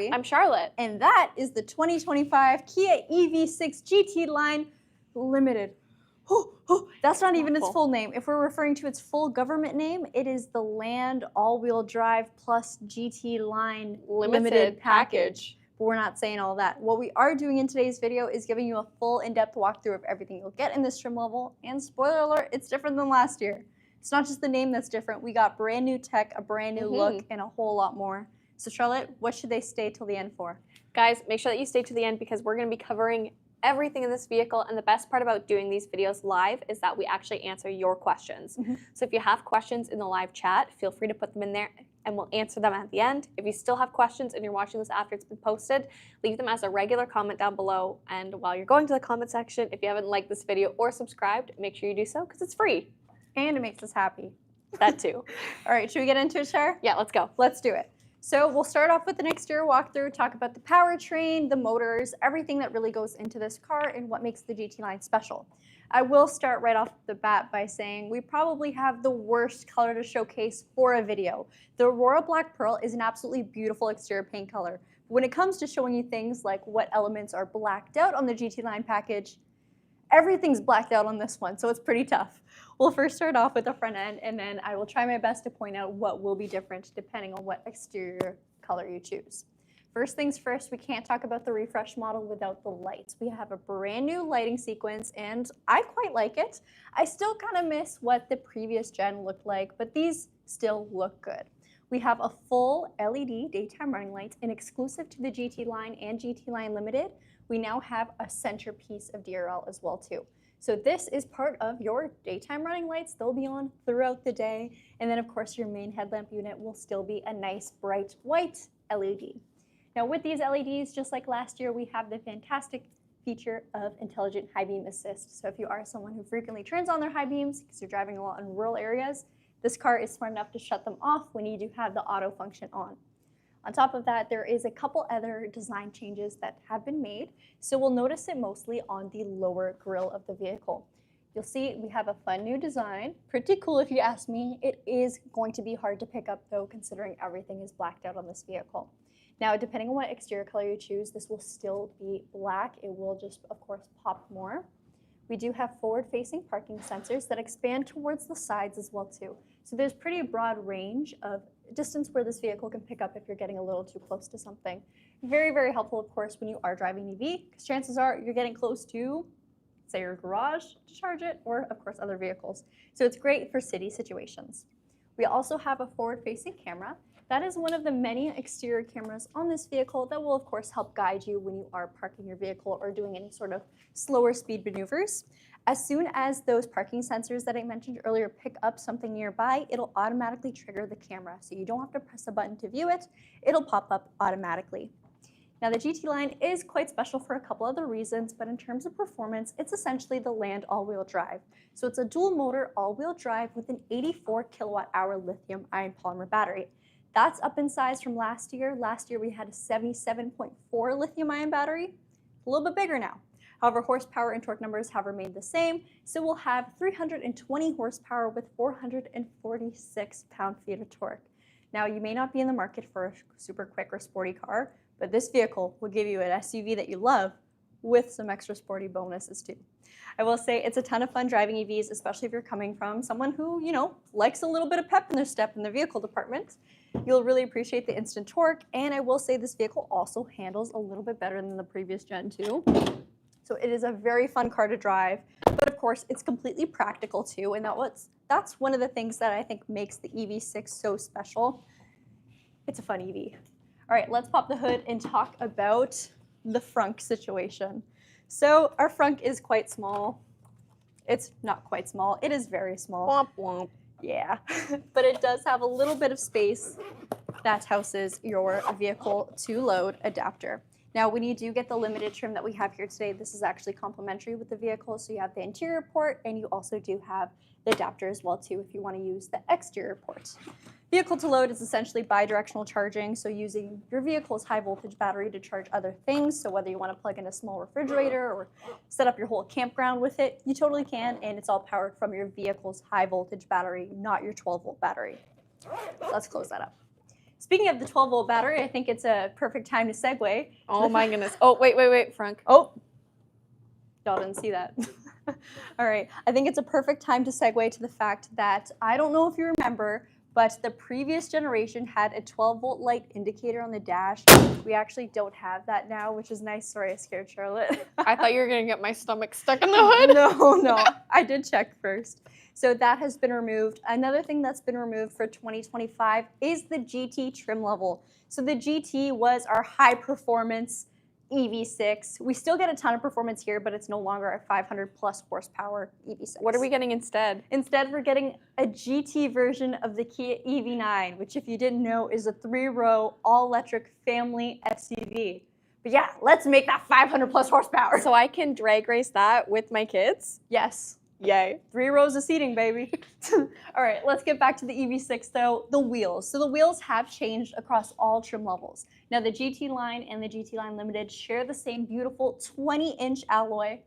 I'm Charlotte. And that is the 2025 Kia EV6 GT line limited. That's not even its full name. If we're referring to its full government name, it is the Land All-Wheel Drive Plus GT line limited package. But we're not saying all that. What we are doing in today's video is giving you a full in-depth walkthrough of everything you'll get in this trim level. And spoiler alert, it's different than last year. It's not just the name that's different. We got brand new tech, a brand new look, and a whole lot more. So Charlotte, what should they stay till the end for? Guys, make sure that you stay to the end because we're going to be covering everything in this vehicle, and the best part about doing these videos live is that we actually answer your questions. So if you have questions in the live chat, feel free to put them in there and we'll answer them at the end. If you still have questions and you're watching this after it's been posted, leave them as a regular comment down below. And while you're going to the comment section, if you haven't liked this video or subscribed, make sure you do so because it's free. And it makes us happy. That too. All right, should we get into it, Char? Yeah, let's go. Let's do it. So we'll start off with an exterior walkthrough, talk about the powertrain, the motors, everything that really goes into this car and what makes the GT line special. I will start right off the bat by saying we probably have the worst color to showcase for a video. The Aurora Black Pearl is an absolutely beautiful exterior paint color. But when it comes to showing you things like what elements are blacked out on the GT line package, everything's blacked out on this one, so it's pretty tough. We'll first start off with the front end, and then I will try my best to point out what will be different depending on what exterior color you choose. First things first, we can't talk about the refresh model without the lights. We have a brand new lighting sequence, and I quite like it. I still kind of miss what the previous gen looked like, but these still look good. We have a full LED daytime running lights, and exclusive to the GT line and GT line Limited, we now have a centerpiece of DRL as well too. So this is part of your daytime running lights. They'll be on throughout the day. And then of course your main headlamp unit will still be a nice bright white LED. Now with these LEDs, just like last year, we have the fantastic feature of intelligent high beam assist. So if you are someone who frequently turns on their high beams because you're driving a lot in rural areas, this car is smart enough to shut them off when you do have the auto function on. On top of that, there is a couple other design changes that have been made. So we'll notice it mostly on the lower grille of the vehicle. You'll see we have a fun new design. Pretty cool if you ask me. It is going to be hard to pick up though, considering everything is blacked out on this vehicle. Now, depending on what exterior color you choose, this will still be black. It will just, of course, pop more. We do have forward-facing parking sensors that expand towards the sides as well too. So there's pretty broad range of distance where this vehicle can pick up if you're getting a little too close to something. Very, very helpful, of course, when you are driving EV, because chances are you're getting close to, say, your garage to charge it, or of course other vehicles. So it's great for city situations. We also have a forward-facing camera. That is one of the many exterior cameras on this vehicle that will, of course, help guide you when you are parking your vehicle or doing any sort of slower speed maneuvers. As soon as those parking sensors that I mentioned earlier pick up something nearby, it'll automatically trigger the camera. So you don't have to press a button to view it. It'll pop up automatically. Now the GT line is quite special for a couple other reasons, but in terms of performance, it's essentially the Land all-wheel drive. So it's a dual motor all-wheel drive with an 84 kilowatt hour lithium ion polymer battery. That's up in size from last year. Last year we had a 77.4 lithium ion battery, a little bit bigger now. However, horsepower and torque numbers have remained the same, so we'll have 320 horsepower with 446 pound-feet of torque. Now, you may not be in the market for a super quick or sporty car, but this vehicle will give you an SUV that you love with some extra sporty bonuses too. I will say it's a ton of fun driving EVs, especially if you're coming from someone who, likes a little bit of pep in their step in the vehicle department. You'll really appreciate the instant torque, and I will say this vehicle also handles a little bit better than the previous gen too. So it is a very fun car to drive, but of course it's completely practical too, and that's one of the things that I think makes the EV6 so special. It's a fun EV. All right, let's pop the hood and talk about the frunk situation. So our frunk is quite small. It's not quite small, it is very small. Womp womp. Yeah, but it does have a little bit of space that houses your vehicle to load adapter. Now, when you do get the limited trim that we have here today, this is actually complementary with the vehicle. So you have the interior port, and you also do have the adapter as well too if you want to use the exterior port. Vehicle to load is essentially bi-directional charging, so using your vehicle's high voltage battery to charge other things. So whether you want to plug in a small refrigerator or set up your whole campground with it, you totally can, and it's all powered from your vehicle's high voltage battery, not your 12-volt battery. Let's close that up. Speaking of the 12-volt battery, I think it's a perfect time to segue. Oh my goodness. Oh, wait, Frank. Oh, y'all didn't see that. All right, I think it's a perfect time to segue to the fact that I don't know if you remember, but the previous generation had a 12-volt light indicator on the dash. We actually don't have that now, which is nice. Sorry, I scared Charlotte. I thought you were going to get my stomach stuck in the hood. No, I did check first. So that has been removed. Another thing that's been removed for 2025 is the GT trim level. So the GT was our high performance EV6. We still get a ton of performance here, but it's no longer a 500 plus horsepower EV6. What are we getting instead? Instead, we're getting a GT version of the Kia EV9, which if you didn't know is a 3-row all-electric family SUV. But yeah, let's make that 500 plus horsepower. So I can drag race that with my kids? Yes. Yay. 3 rows of seating, baby. All right, let's get back to the EV6 though, the wheels. So the wheels have changed across all trim levels. Now the GT line and the GT line Limited share the same beautiful 20-inch alloy.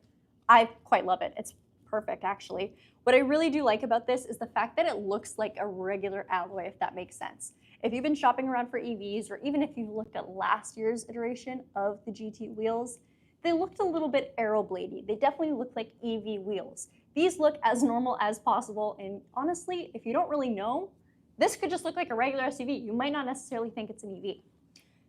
I quite love it. It's perfect, actually. What I really do like about this is the fact that it looks like a regular alloy, if that makes sense. If you've been shopping around for EVs, or even if you looked at last year's iteration of the GT wheels, they looked a little bit aero-bladey. They definitely look like EV wheels. These look as normal as possible, and honestly, if you don't really know, this could just look like a regular SUV. You might not necessarily think it's an EV.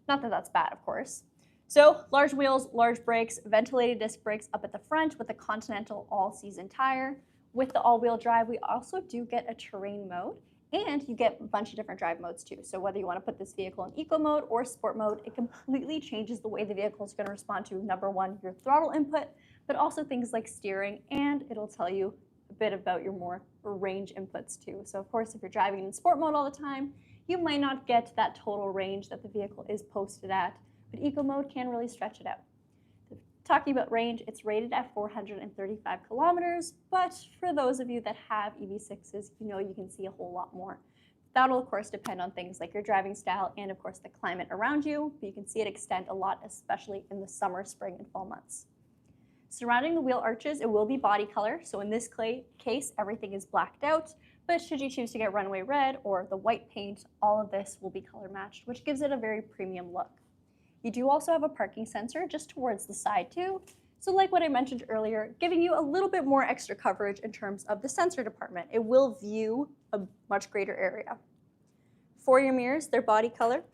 Not that that's bad, of course. So, large wheels, large brakes, ventilated disc brakes up at the front with a Continental all-season tire. With the all-wheel drive, we also do get a terrain mode, and you get a bunch of different drive modes too. So whether you want to put this vehicle in eco mode or sport mode, it completely changes the way the vehicle is going to respond to, number one, your throttle input, but also things like steering, and it'll tell you a bit about your more range inputs too. So of course, if you're driving in sport mode all the time, you might not get that total range that the vehicle is posted at, but eco mode can really stretch it out. Talking about range, it's rated at 435 kilometers, but for those of you that have EV6s, you know you can see a whole lot more. That'll of course depend on things like your driving style and of course the climate around you, but you can see it extend a lot, especially in the summer, spring, and fall months. Surrounding the wheel arches, it will be body color, so in this case, everything is blacked out, but should you choose to get runaway red or the white paint, all of this will be color matched, which gives it a very premium look. You do also have a parking sensor just towards the side too, so like what I mentioned earlier, giving you a little bit more extra coverage in terms of the sensor department. It will view a much greater area. For your mirrors, they're body color.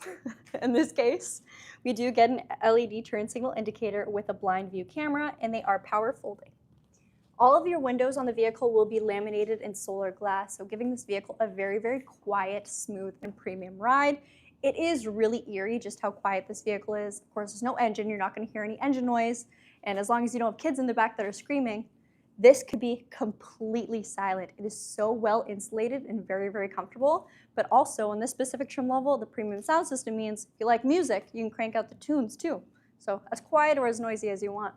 In this case, we do get an LED turn signal indicator with a blind view camera, and they are power folding. All of your windows on the vehicle will be laminated in solar glass, so giving this vehicle a very, very quiet, smooth, and premium ride. It is really eerie just how quiet this vehicle is. Of course, there's no engine. You're not going to hear any engine noise. And as long as you don't have kids in the back that are screaming, this could be completely silent. It is so well insulated and very, very comfortable. But also on this specific trim level, the premium sound system means if you like music, you can crank out the tunes too. So as quiet or as noisy as you want.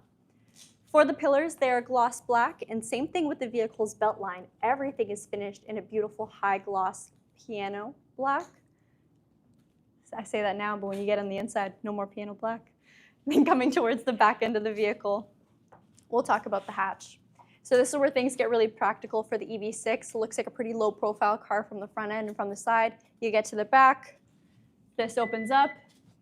For the pillars, they are gloss black, and same thing with the vehicle's belt line. Everything is finished in a beautiful high gloss piano black. I say that now, but when you get on the inside, no more piano black. Then coming towards the back end of the vehicle, we'll talk about the hatch. So this is where things get really practical for the EV6. It looks like a pretty low profile car from the front end and from the side. You get to the back, this opens up,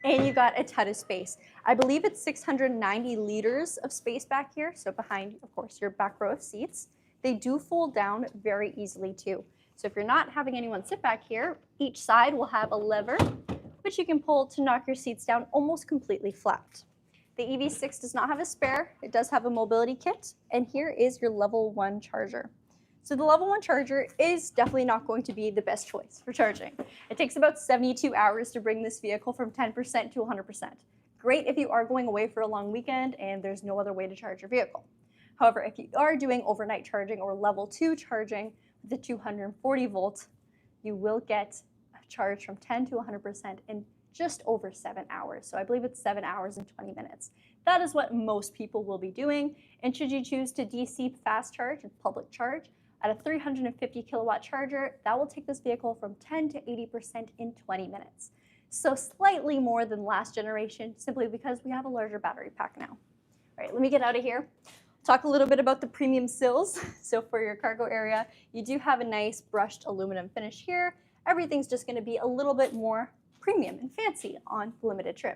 and you got a ton of space. I believe it's 690 liters of space back here. So behind, of course, your back row of seats. They do fold down very easily too. So if you're not having anyone sit back here, each side will have a lever which you can pull to knock your seats down almost completely flat. The EV6 does not have a spare. It does have a mobility kit, and here is your level 1 charger. So the level 1 charger is definitely not going to be the best choice for charging. It takes about 72 hours to bring this vehicle from 10% to 100%. Great if you are going away for a long weekend and there's no other way to charge your vehicle. However, if you are doing overnight charging or level 2 charging with the 240 volt, you will get charge from 10 to 100% in just over 7 hours. So I believe it's 7 hours and 20 minutes. That is what most people will be doing. And should you choose to DC fast charge and public charge at a 350 kilowatt charger, that will take this vehicle from 10 to 80% in 20 minutes. So slightly more than last generation, simply because we have a larger battery pack now. All right, let me get out of here. Talk a little bit about the premium sills. So for your cargo area, you do have a nice brushed aluminum finish here. Everything's just going to be a little bit more premium and fancy on the limited trim.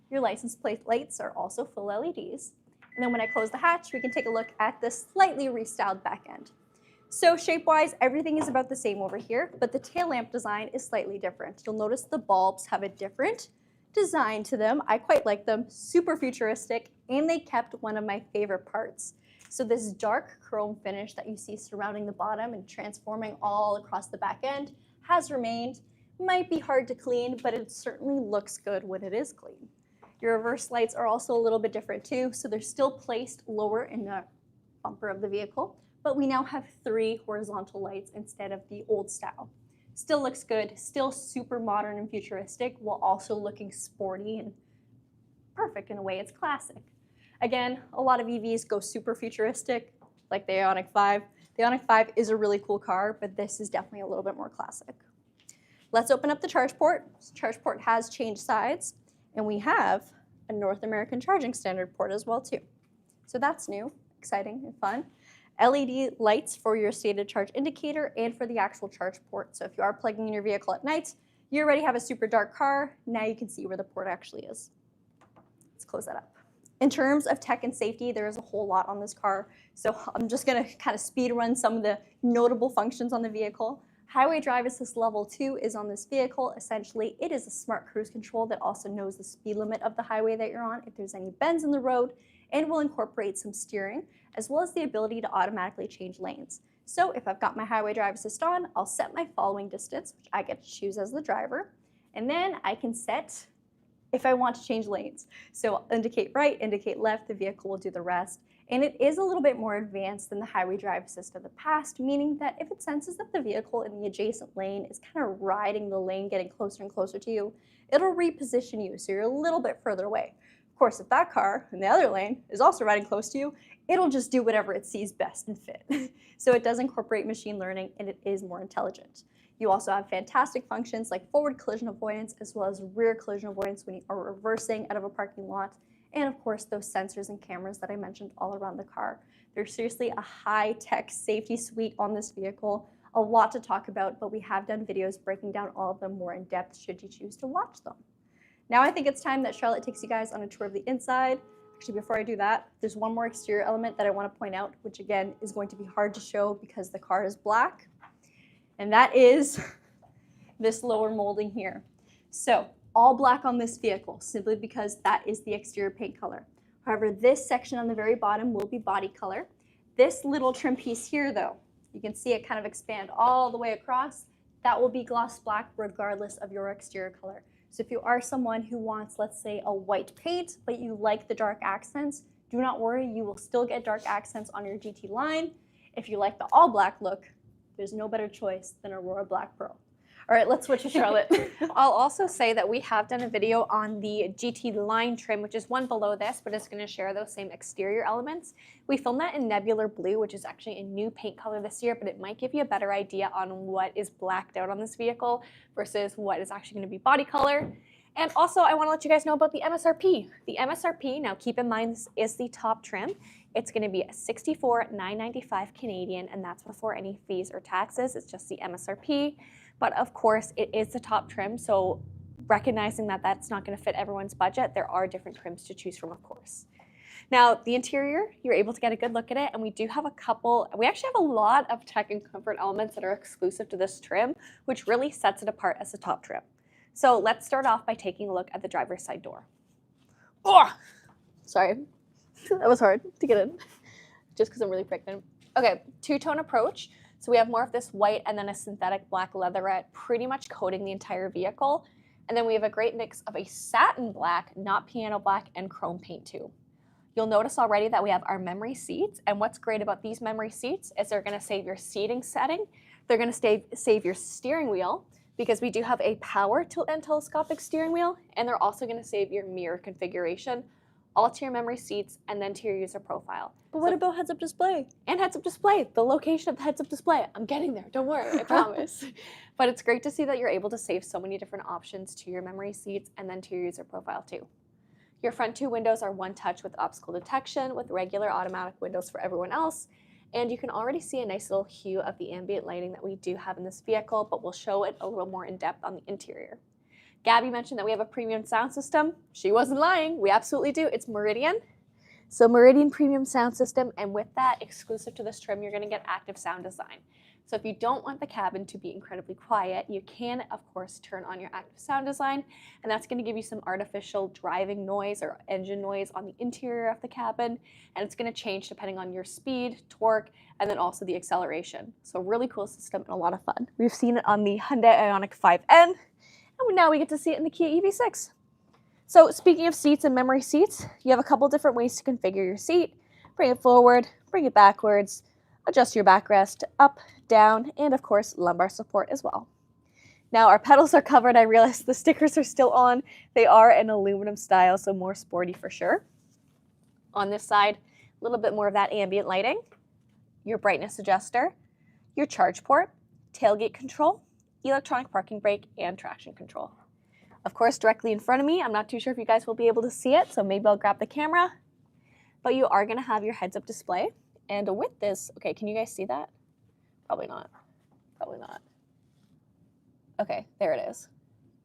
Your license plate lights are also full LEDs. And then when I close the hatch, we can take a look at the slightly restyled back end. So shape-wise, everything is about the same over here, but the tail lamp design is slightly different. You'll notice the bulbs have a different design to them. I quite like them, super futuristic, and they kept one of my favorite parts. So this dark chrome finish that you see surrounding the bottom and transforming all across the back end has remained. Might be hard to clean, but it certainly looks good when it is clean. Your reverse lights are also a little bit different too, so they're still placed lower in the bumper of the vehicle, but we now have 3 horizontal lights instead of the old style. Still looks good, still super modern and futuristic, while also looking sporty and perfect in a way. It's classic. Again, a lot of EVs go super futuristic, like the Ioniq 5. The Ioniq 5 is a really cool car, but this is definitely a little bit more classic. Let's open up the charge port. The charge port has changed sides, and we have a North American charging standard port as well too. So that's new, exciting, and fun. LED lights for your stated charge indicator and for the actual charge port. So if you are plugging in your vehicle at night, you already have a super dark car, now you can see where the port actually is. Let's close that up. In terms of tech and safety, there is a whole lot on this car, so I'm just gonna kind of speed run some of the notable functions on the vehicle. Highway Drive Assist Level 2 is on this vehicle. Essentially, it is a smart cruise control that also knows the speed limit of the highway that you're on, if there's any bends in the road, and will incorporate some steering, as well as the ability to automatically change lanes. So if I've got my Highway Drive Assist on, I'll set my following distance, which I get to choose as the driver, and then I can set if I want to change lanes. So I'll indicate right, indicate left, the vehicle will do the rest. And it is a little bit more advanced than the Highway Drive Assist of the past, meaning that if it senses that the vehicle in the adjacent lane is kind of riding the lane, getting closer and closer to you, it'll reposition you so you're a little bit further away. Of course, if that car in the other lane is also riding close to you, it'll just do whatever it sees best and fit. So it does incorporate machine learning, and it is more intelligent. You also have fantastic functions like forward collision avoidance as well as rear collision avoidance when you are reversing out of a parking lot. And of course, those sensors and cameras that I mentioned all around the car. There's seriously a high-tech safety suite on this vehicle. A lot to talk about, but we have done videos breaking down all of them more in depth should you choose to watch them. Now I think it's time that Charlotte takes you guys on a tour of the inside. Actually, before I do that, there's one more exterior element that I want to point out, which again is going to be hard to show because the car is black. And that is this lower molding here. So all black on this vehicle, simply because that is the exterior paint color. However, this section on the very bottom will be body color. This little trim piece here though, you can see it kind of expand all the way across. That will be gloss black regardless of your exterior color. So if you are someone who wants, let's say, a white paint, but you like the dark accents, do not worry, you will still get dark accents on your GT line. If you like the all black look, there's no better choice than Aurora Black Pro. All right, let's switch to Charlotte. I'll also say that we have done a video on the GT line trim, which is one below this, but it's going to share those same exterior elements. We filmed that in Nebular Blue, which is actually a new paint color this year, but it might give you a better idea on what is blacked out on this vehicle versus what is actually going to be body color. And also, I want to let you guys know about the MSRP. The MSRP, now keep in mind, this is the top trim. It's going to be $64,995 Canadian, and that's before any fees or taxes. It's just the MSRP. But of course, it is the top trim, so recognizing that that's not going to fit everyone's budget, there are different trims to choose from, of course. Now, the interior, you're able to get a good look at it, and we do have we actually have a lot of tech and comfort elements that are exclusive to this trim, which really sets it apart as the top trim. So let's start off by taking a look at the driver's side door. Oh, sorry, that was hard to get in, just because I'm really pregnant. Okay, two-tone approach. So we have more of this white and then a synthetic black leatherette pretty much coating the entire vehicle. And then we have a great mix of a satin black, not piano black, and chrome paint too. You'll notice already that we have our memory seats. And what's great about these memory seats is they're going to save your seating setting. They're going to save your steering wheel because we do have a power tilt and telescopic steering wheel. And they're also going to save your mirror configuration, all to your memory seats and then to your user profile. But what about heads-up display? And heads-up display, the location of the heads-up display. I'm getting there, don't worry, I promise. But it's great to see that you're able to save so many different options to your memory seats and then to your user profile too. Your front two windows are one touch with obstacle detection with regular automatic windows for everyone else. And you can already see a nice little hue of the ambient lighting that we do have in this vehicle, but we'll show it a little more in depth on the interior. Gabby mentioned that we have a premium sound system. She wasn't lying. We absolutely do. It's Meridian. So Meridian premium sound system, and with that, exclusive to this trim, you're going to get active sound design. So if you don't want the cabin to be incredibly quiet, you can, of course, turn on your active sound design, and that's going to give you some artificial driving noise or engine noise on the interior of the cabin, and it's going to change depending on your speed, torque, and then also the acceleration. So really cool system and a lot of fun. We've seen it on the Hyundai Ioniq 5N, and now we get to see it in the Kia EV6. So speaking of seats and memory seats, you have a couple different ways to configure your seat. Bring it forward, bring it backwards, adjust your backrest up, down, and of course lumbar support as well. Now our pedals are covered. I realize the stickers are still on. They are an aluminum style, so more sporty for sure. On this side, a little bit more of that ambient lighting, your brightness adjuster, your charge port, tailgate control, electronic parking brake, and traction control. Of course, directly in front of me, I'm not too sure if you guys will be able to see it, so maybe I'll grab the camera, but you are gonna have your heads-up display. And with this, okay, can you guys see that? Probably not, probably not. Okay, there it is.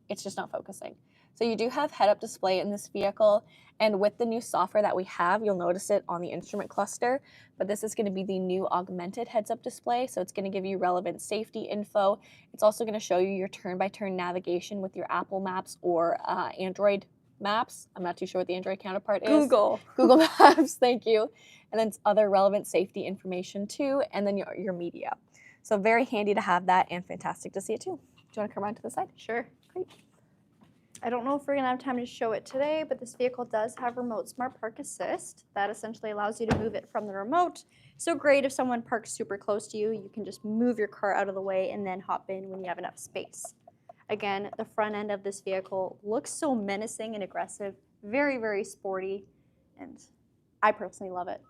It's just not focusing. So you do have head-up display in this vehicle, and with the new software that we have, you'll notice it on the instrument cluster, but this is going to be the new augmented heads-up display, so it's going to give you relevant safety info. It's also going to show you your turn-by-turn navigation with your Apple Maps or Android Maps. I'm not too sure what the Android counterpart is. Google Maps, thank you. And then other relevant safety information too, and then your media. So very handy to have that and fantastic to see it too. Do you want to come around to the side? Sure. Great. I don't know if we're going to have time to show it today, but this vehicle does have remote smart park assist. That essentially allows you to move it from the remote. So great if someone parks super close to you, you can just move your car out of the way and then hop in when you have enough space. Again, the front end of this vehicle looks so menacing and aggressive, very, very sporty, and I personally love it.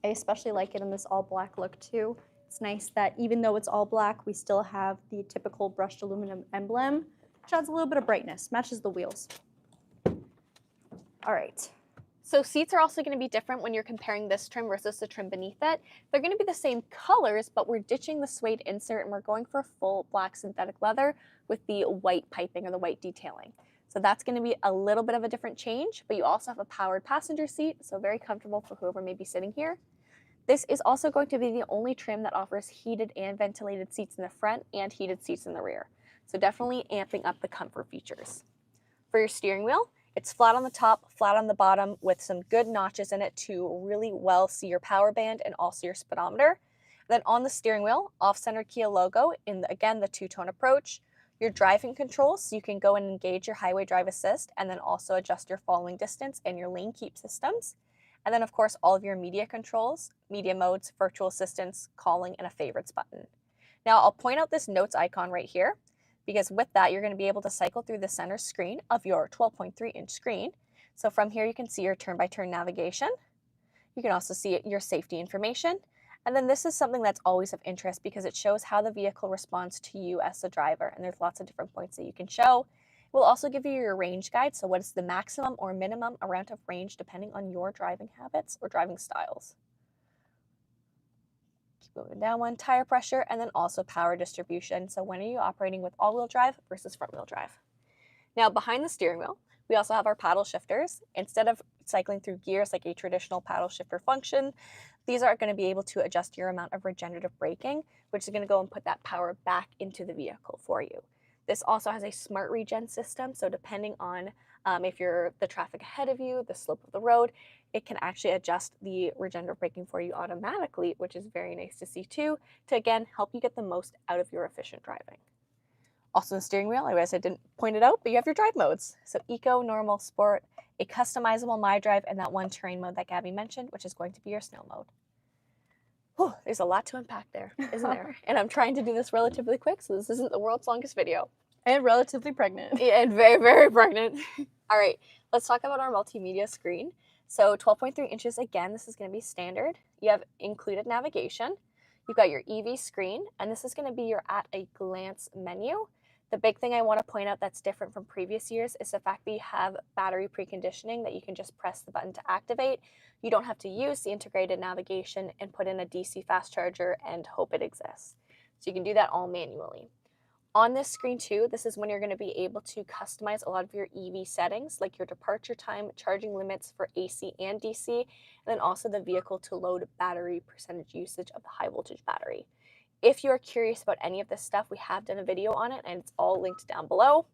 I especially like it in this all black look too. It's nice that even though it's all black, we still have the typical brushed aluminum emblem, which adds a little bit of brightness, matches the wheels. All right. So seats are also going to be different when you're comparing this trim versus the trim beneath it. They're going to be the same colors, but we're ditching the suede insert and we're going for full black synthetic leather with the white piping or the white detailing. So that's going to be a little bit of a different change, but you also have a powered passenger seat, so very comfortable for whoever may be sitting here. This is also going to be the only trim that offers heated and ventilated seats in the front and heated seats in the rear. So definitely amping up the comfort features. For your steering wheel, it's flat on the top, flat on the bottom with some good notches in it to really well see your power band and also your speedometer. Then on the steering wheel, off-center Kia logo in, again, the two-tone approach. Your driving controls, so you can go and engage your highway drive assist and then also adjust your following distance and your lane keep systems. And then, of course, all of your media controls, media modes, virtual assistants, calling, and a favorites button. Now, I'll point out this notes icon right here, because with that, you're going to be able to cycle through the center screen of your 12.3-inch screen. So from here, you can see your turn-by-turn navigation. You can also see your safety information. And then this is something that's always of interest because it shows how the vehicle responds to you as the driver. And there's lots of different points that you can show. It will also give you your range guide. So what is the maximum or minimum amount of range depending on your driving habits or driving styles. Keep moving down one, tire pressure, and then also power distribution. So when are you operating with all-wheel drive versus front-wheel drive? Now behind the steering wheel, we also have our paddle shifters. Instead of cycling through gears like a traditional paddle shifter function, these are going to be able to adjust your amount of regenerative braking, which is going to go and put that power back into the vehicle for you. This also has a smart regen system, so depending on if you're the traffic ahead of you, the slope of the road, it can actually adjust the regenerative braking for you automatically, which is very nice to see too, to again help you get the most out of your efficient driving. Also in the steering wheel, I realize I didn't point it out, but you have your drive modes. So Eco, Normal, Sport, a customizable My Drive, and that one terrain mode that Gabby mentioned, which is going to be your snow mode. Whew, there's a lot to unpack there, isn't there? And I'm trying to do this relatively quick, so this isn't the world's longest video. And relatively pregnant. Yeah, and very, very pregnant. All right, let's talk about our multimedia screen. So 12.3 inches, again, this is going to be standard. You have included navigation. You've got your EV screen, and this is going to be your at-a-glance menu. The big thing I want to point out that's different from previous years is the fact that you have battery preconditioning that you can just press the button to activate. You don't have to use the integrated navigation and put in a DC fast charger and hope it exists. So you can do that all manually. On this screen too, this is when you're going to be able to customize a lot of your EV settings, like your departure time, charging limits for AC and DC, and then also the vehicle to load battery percentage usage of the high voltage battery. If you are curious about any of this stuff, we have done a video on it and it's all linked down below.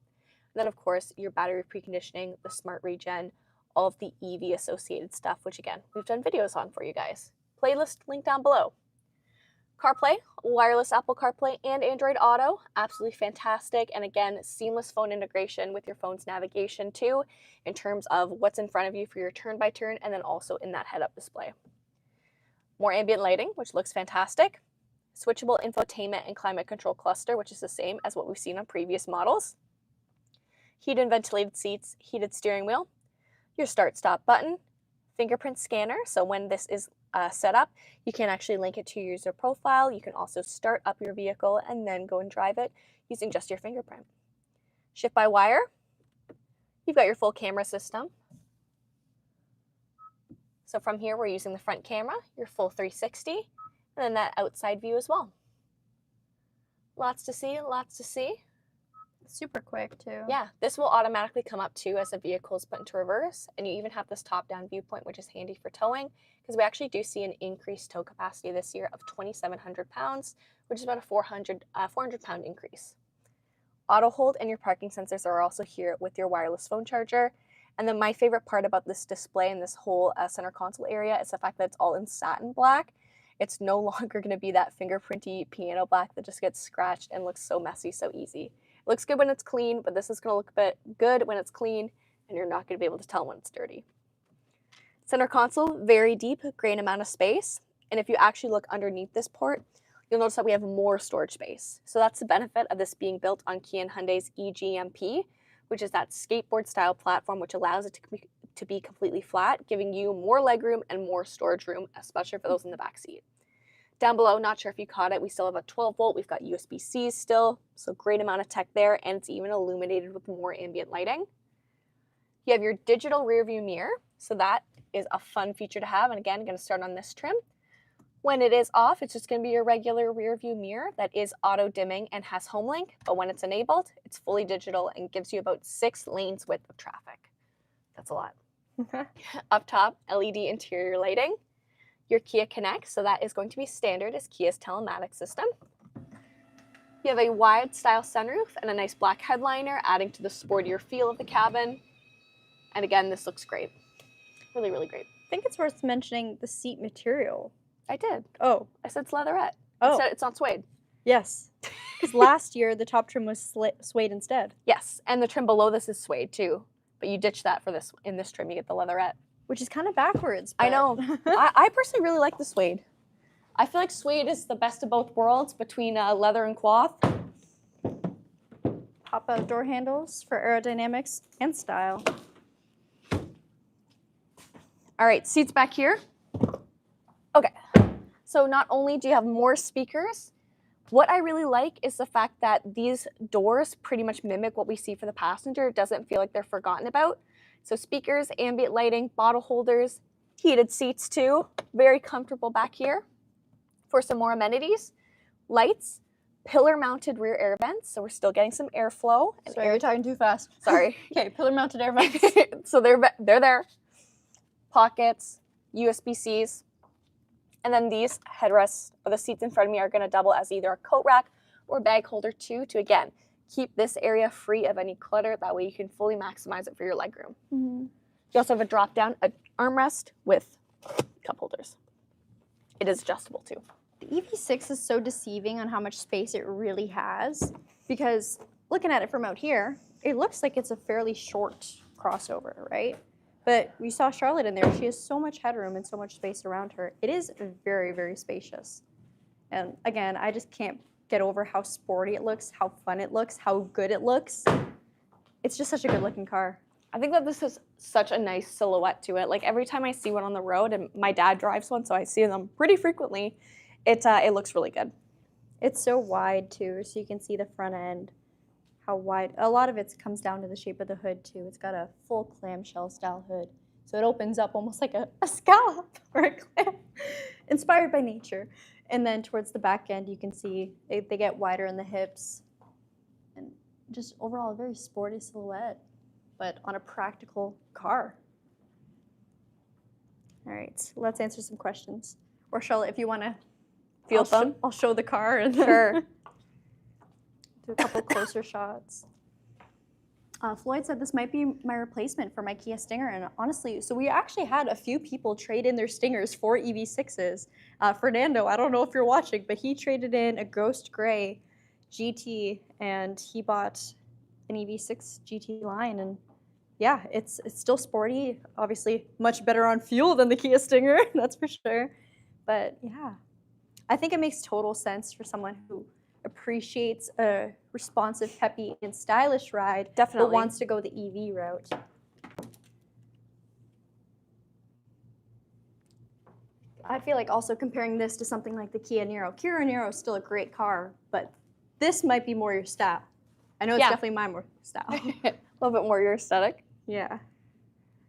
And then of course, your battery preconditioning, the smart regen, all of the EV associated stuff, which again, we've done videos on for you guys. Playlist link down below. CarPlay, wireless Apple CarPlay and Android Auto, absolutely fantastic. And again, seamless phone integration with your phone's navigation too, in terms of what's in front of you for your turn-by-turn, and then also in that head-up display. More ambient lighting, which looks fantastic. Switchable infotainment and climate control cluster, which is the same as what we've seen on previous models. Heated and ventilated seats, heated steering wheel, your start-stop button, fingerprint scanner, so when this is set up, you can actually link it to your user profile. You can also start up your vehicle and then go and drive it using just your fingerprint. Shift by wire, you've got your full camera system. So from here, we're using the front camera, your full 360, and then that outside view as well. Lots to see, lots to see. Super quick too. Yeah, this will automatically come up too as the vehicle is put into reverse, and you even have this top-down viewpoint, which is handy for towing, because we actually do see an increased tow capacity this year of 2,700 pounds, which is about a 400-pound increase. Auto hold and your parking sensors are also here with your wireless phone charger. And then my favorite part about this display and this whole center console area is the fact that it's all in satin black. It's no longer going to be that fingerprinty piano black that just gets scratched and looks so messy so easy. It looks good when it's clean, but this is going to look a bit good when it's clean, and you're not going to be able to tell when it's dirty. Center console, very deep, great amount of space. And if you actually look underneath this port, you'll notice that we have more storage space. So that's the benefit of this being built on Kia and Hyundai's eGMP, which is that skateboard-style platform which allows it to be completely flat, giving you more legroom and more storage room, especially for those in the back seat. Down below, not sure if you caught it, we still have a 12-volt. We've got USB-Cs still, so great amount of tech there, and it's even illuminated with more ambient lighting. You have your digital rear view mirror, so that is a fun feature to have, and again, going to start on this trim. When it is off, it's just going to be your regular rear view mirror that is auto dimming and has home link, but when it's enabled, it's fully digital and gives you about 6 lanes width of traffic. That's a lot. Up top, LED interior lighting. Your Kia Connect, so that is going to be standard as Kia's telematics system. You have a wide style sunroof and a nice black headliner, adding to the sportier feel of the cabin. And again, this looks great. Really, really great. I think it's worth mentioning the seat material. I did. Oh. I said it's leatherette. Oh. It's not suede. Yes. Because last year, the top trim was suede instead. Yes, and the trim below this is suede too. But you ditch that for this. In this trim, you get the leatherette. Which is kind of backwards. I know. I personally really like the suede. I feel like suede is the best of both worlds between leather and cloth. Pop-out door handles for aerodynamics and style. All right, seats back here. Okay, so not only do you have more speakers, what I really like is the fact that these doors pretty much mimic what we see for the passenger. It doesn't feel like they're forgotten about. So speakers, ambient lighting, bottle holders, heated seats too. Very comfortable back here. For some more amenities, lights, pillar-mounted rear air vents. So we're still getting some airflow. Sorry, you're talking too fast. Sorry. Okay, pillar-mounted air vents. So they're there. Pockets, USB-Cs. And then these headrests, or the seats in front of me, are going to double as either a coat rack or bag holder too, to again, keep this area free of any clutter. That way you can fully maximize it for your legroom. Mm-hmm. You also have a drop-down armrest with cup holders. It is adjustable too. The EV6 is so deceiving on how much space it really has, because looking at it from out here, it looks like it's a fairly short crossover, right? But we saw Charlotte in there. She has so much headroom and so much space around her. It is very, very spacious. And again, I just can't get over how sporty it looks, how fun it looks, how good it looks. It's just such a good looking car. I think that this is such a nice silhouette to it. Like every time I see one on the road, and my dad drives one, so I see them pretty frequently, it looks really good. It's so wide too, so you can see the front end, how wide. A lot of it comes down to the shape of the hood too. It's got a full clamshell style hood. So it opens up almost like a scallop or a clam, inspired by nature. And then towards the back end, you can see they get wider in the hips. just overall a very sporty silhouette, but on a practical car. All right, let's answer some questions. Or Charlotte, if you want to Field them. I'll show the car and Sure. do a couple closer shots. Floyd said this might be my replacement for my Kia Stinger, and honestly, so we actually had a few people trade in their Stingers for EV6s. Fernando, I don't know if you're watching, but he traded in a Ghost Gray GT, and he bought an EV6 GT line, and yeah, it's still sporty. Obviously, much better on fuel than the Kia Stinger, that's for sure. But yeah, I think it makes total sense for someone who appreciates a responsive, peppy, and stylish ride, Definitely. but wants to go the EV route. I feel like also comparing this to something like the Kia Niro. Kia Niro is still a great car, but this might be more your style. I know it's definitely my more style. A little bit more your aesthetic. Yeah.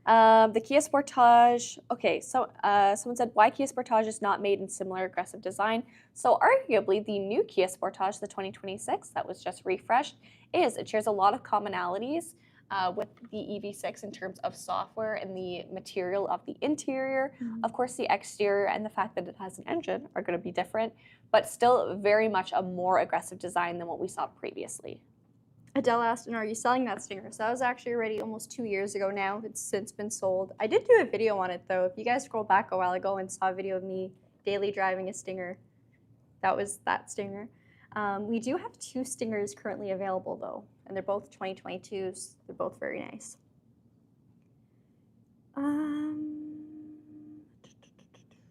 The Kia Sportage, okay, so someone said, why Kia Sportage is not made in similar aggressive design? So arguably, the new Kia Sportage, the 2026, that was just refreshed, it shares a lot of commonalities with the EV6 in terms of software and the material of the interior. Mm-hmm. Of course, the exterior and the fact that it has an engine are going to be different, but still very much a more aggressive design than what we saw previously. Adele asked, and are you selling that Stinger? So that was actually already almost 2 years ago now. It's since been sold. I did do a video on it, though. If you guys scroll back a while ago and saw a video of me daily driving a Stinger, that was that Stinger. We do have 2 Stingers currently available, though, and they're both 2022s. They're both very nice.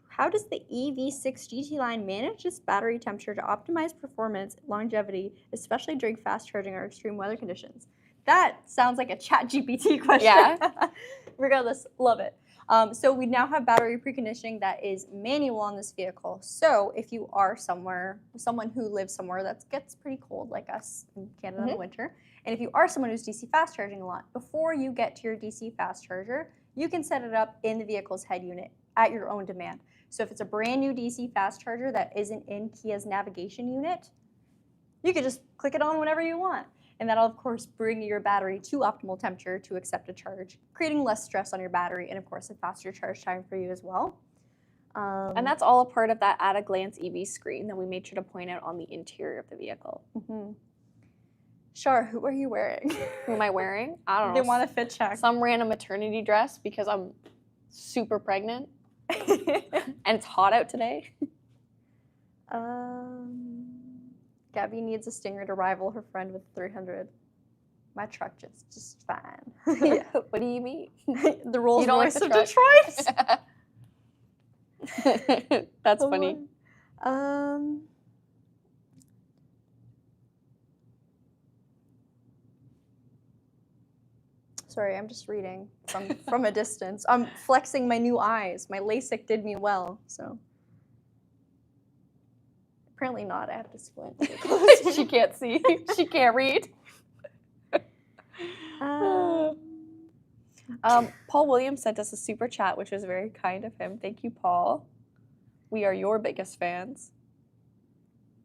How does the EV6 GT line manage its battery temperature to optimize performance and longevity, especially during fast charging or extreme weather conditions? That sounds like a ChatGPT question. Yeah. Regardless, love it. So we now have battery preconditioning that is manual on this vehicle. So if you are someone who lives somewhere that gets pretty cold like us in Canada in the winter, and if you are someone who's DC fast charging a lot, before you get to your DC fast charger, you can set it up in the vehicle's head unit at your own demand. So if it's a brand new DC fast charger that isn't in Kia's navigation unit, you can just click it on whenever you want. And that'll, of course, bring your battery to optimal temperature to accept a charge, creating less stress on your battery and, of course, a faster charge time for you as well. And that's all a part of that at-a-glance EV screen that we made sure to point out on the interior of the vehicle. Mm-hmm. Shar, who are you wearing? Who am I wearing? I don't know. They want a fit check. Some random maternity dress because I'm super pregnant. And it's hot out today. Gabi needs a Stinger to rival her friend with 300. My truck just fine. Yeah. What do you mean? The Rolls Royce of truck? Detroit. That's funny. Sorry, I'm just reading from a distance. I'm flexing my new eyes. My LASIK did me well, so. Apparently not, I have to squint. She can't see. She can't read. Paul Williams sent us a super chat, which was very kind of him. Thank you, Paul. We are your biggest fans.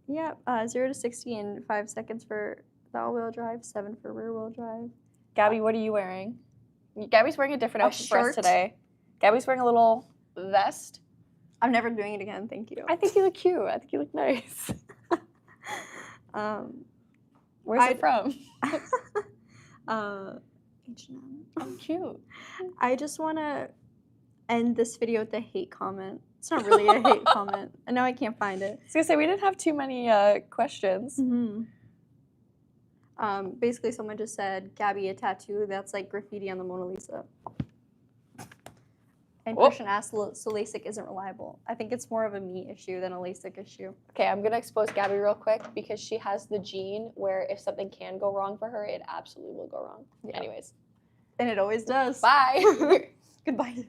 Yeah, 0 to 60 in 5 seconds for the all-wheel drive, 7 for rear-wheel drive. Gabby, what are you wearing? Gabby's wearing a different outfit for us today. Gabby's wearing a little vest. I'm never doing it again, thank you. I think you look cute. I think you look nice. Where's it from? H&M. Oh, cute. I just want to end this video with a hate comment. It's not really a hate comment. I know I can't find it. I was going to say, we didn't have too many questions. Mm-hmm. Basically, someone just said, Gabi, a tattoo, that's like graffiti on the Mona Lisa. And Christian asked, so LASIK isn't reliable. I think it's more of a me issue than a LASIK issue. Okay, I'm going to expose Gabi real quick because she has the gene where if something can go wrong for her, it absolutely will go wrong. Yeah. Anyways. And it always does. Bye. Goodbye.